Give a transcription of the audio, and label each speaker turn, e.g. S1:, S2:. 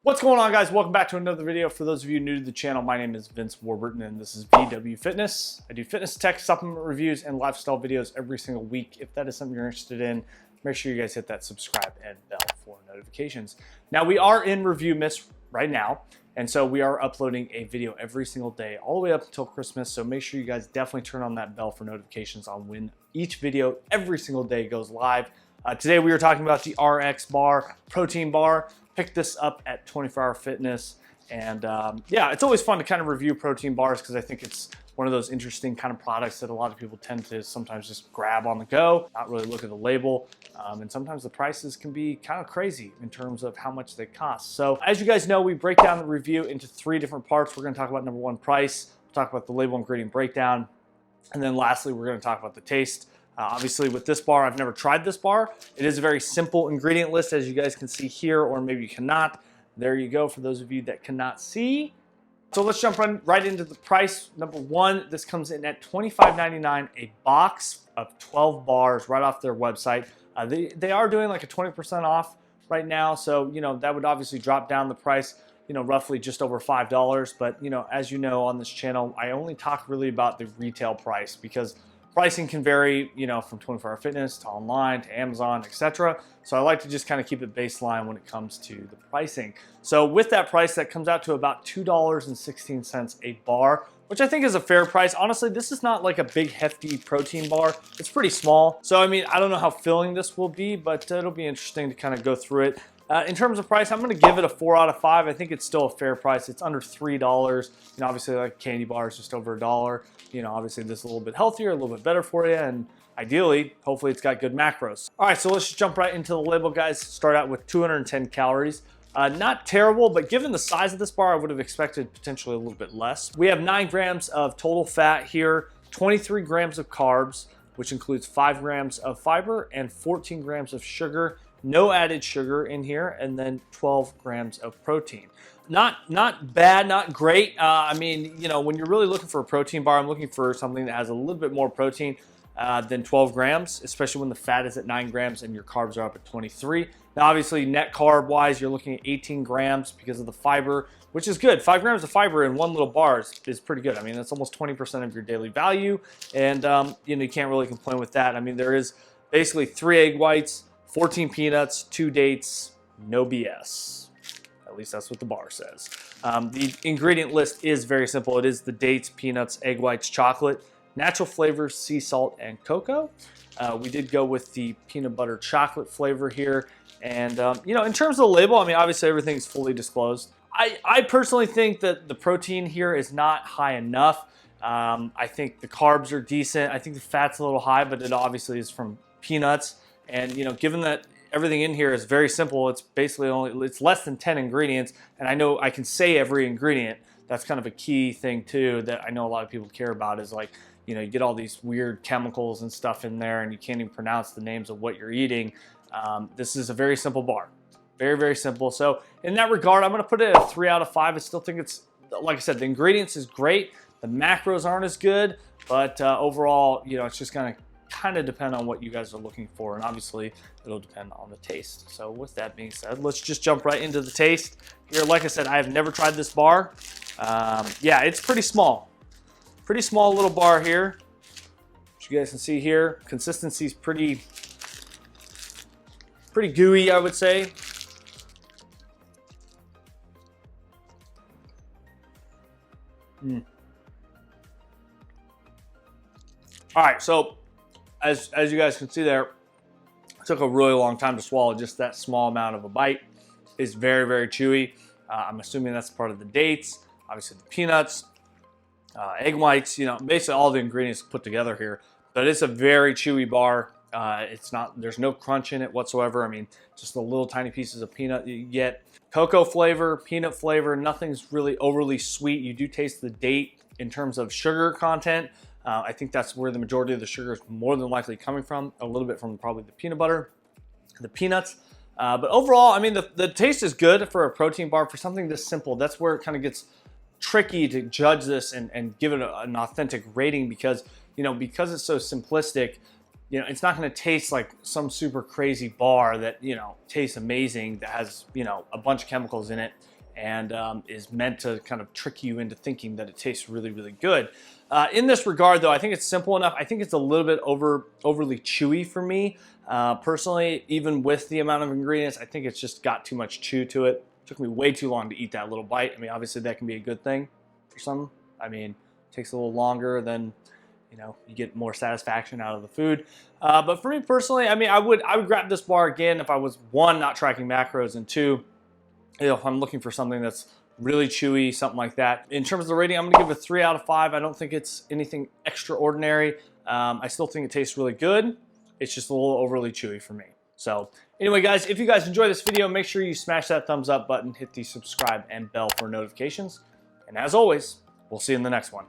S1: What's going on, guys? Welcome back to another video. For those of you new to the channel, my name is Vince Warburton and this is VW Fitness. I do fitness tech, supplement reviews, and lifestyle videos every single week. If that is something you're interested in, make sure you guys hit that subscribe and bell for notifications. Now, we are in review mist right now, and so we are uploading a video every single day all the way up until Christmas, so make sure you guys definitely turn on that bell for notifications on when each video every single day goes live. Today we are talking about the RX bar, protein bar. Picked this up at 24 Hour Fitness, and yeah, it's always fun to kind of review protein bars because I think it's one of those interesting kind of products that a lot of people tend to sometimes just grab on the go, not really look at the label, and sometimes the prices can be kind of crazy in terms of how much they cost. So as you guys know, we break down the review into 3 different parts. We're going to talk about number 1, price, we'll talk about the label ingredient breakdown, and then lastly we're going to talk about the taste. Obviously with this bar, I've never tried this bar. It is a very simple ingredient list, as you guys can see here, or maybe you cannot. There you go, for those of you that cannot see. So let's jump right into the price. Number 1, this comes in at $25.99, a box of 12 bars right off their website. They are doing like a 20% off right now, so you know that would obviously drop down the price, you know, roughly just over $5. But you know, as you know on this channel, I only talk really about the retail price because pricing can vary, you know, from 24 Hour Fitness to online to Amazon, etc. So I like to just kind of keep it baseline when it comes to the pricing. So with that price, that comes out to about $2.16 a bar, which I think is a fair price. Honestly, this is not like a big hefty protein bar. It's pretty small. So I mean, I don't know how filling this will be, but it'll be interesting to kind of go through it. In terms of price, I'm going to give it a 4 out of 5. I think it's still a fair price. It's under $3. You know, obviously, like candy bar is just over $1. You know, obviously, this is a little bit healthier, a little bit better for you, and ideally, hopefully, it's got good macros. All right, so let's just jump right into the label, guys. Start out with 210 calories. Not terrible, but given the size of this bar, I would have expected potentially a little bit less. We have 9 grams of total fat here, 23 grams of carbs, which includes 5 grams of fiber and 14 grams of sugar. No added sugar in here, and then 12 grams of protein. Not bad, not great. I mean, you know, when you're really looking for a protein bar, I'm looking for something that has a little bit more protein than 12 grams, especially when the fat is at 9 grams and your carbs are up at 23. Now, obviously, net carb wise, you're looking at 18 grams because of the fiber, which is good. 5 grams of fiber in one little bar is pretty good. I mean, that's almost 20% of your daily value, and you know, you can't really complain with that. I mean, there is basically 3 egg whites, 14 peanuts, 2 dates, no BS. At least that's what the bar says. The ingredient list is very simple. It is the dates, peanuts, egg whites, chocolate, natural flavors, sea salt, and cocoa. We did go with the peanut butter chocolate flavor here. And, you know, in terms of the label, I mean, obviously everything's fully disclosed. I personally think that the protein here is not high enough. I think the carbs are decent. I think the fat's a little high, but it obviously is from peanuts. And, you know, given that everything in here is very simple, it's basically it's less than 10 ingredients. And I know I can say every ingredient. That's kind of a key thing too that I know a lot of people care about is like, you know, you get all these weird chemicals and stuff in there and you can't even pronounce the names of what you're eating. This is a very simple bar. Very, very simple. So in that regard, I'm going to put it at a 3 out of 5. I still think it's, like I said, the ingredients is great. The macros aren't as good, but overall, you know, it's just going to kind of depend on what you guys are looking for, and obviously it'll depend on the taste. So with that being said, let's just jump right into the taste here. Like I said, I have never tried this bar. Yeah, it's pretty small little bar here, as you guys can see here. Consistency is pretty gooey, I would say. All right, so as you guys can see there, it took a really long time to swallow. Just that small amount of a bite is very, very chewy. I'm assuming that's part of the dates, obviously the peanuts, egg whites, you know, basically all the ingredients put together here. But it's a very chewy bar. There's no crunch in it whatsoever. I mean, just the little tiny pieces of peanut you get. Cocoa flavor, peanut flavor, nothing's really overly sweet. You do taste the date in terms of sugar content. I think that's where the majority of the sugar is more than likely coming from, a little bit from probably the peanut butter, the peanuts. But overall, I mean, the taste is good for a protein bar, for something this simple. That's where it kind of gets tricky to judge this and give it an authentic rating because, you know, because it's so simplistic, you know, it's not going to taste like some super crazy bar that, you know, tastes amazing, that has, you know, a bunch of chemicals in it. and is meant to kind of trick you into thinking that it tastes really, really good. In this regard, though, I think it's simple enough. I think it's a little bit overly chewy for me. Personally, even with the amount of ingredients, I think it's just got too much chew to it. It took me way too long to eat that little bite. I mean, obviously that can be a good thing for some. I mean, it takes a little longer, then you get more satisfaction out of the food. But for me personally, I mean, I would grab this bar again if I was, one, not tracking macros, and two, if I'm looking for something that's really chewy, something like that. In terms of the rating, I'm gonna give it a 3 out of 5. I don't think it's anything extraordinary. I still think it tastes really good. It's just a little overly chewy for me. So anyway, guys, if you guys enjoyed this video, make sure you smash that thumbs up button, hit the subscribe and bell for notifications. And as always, we'll see you in the next one.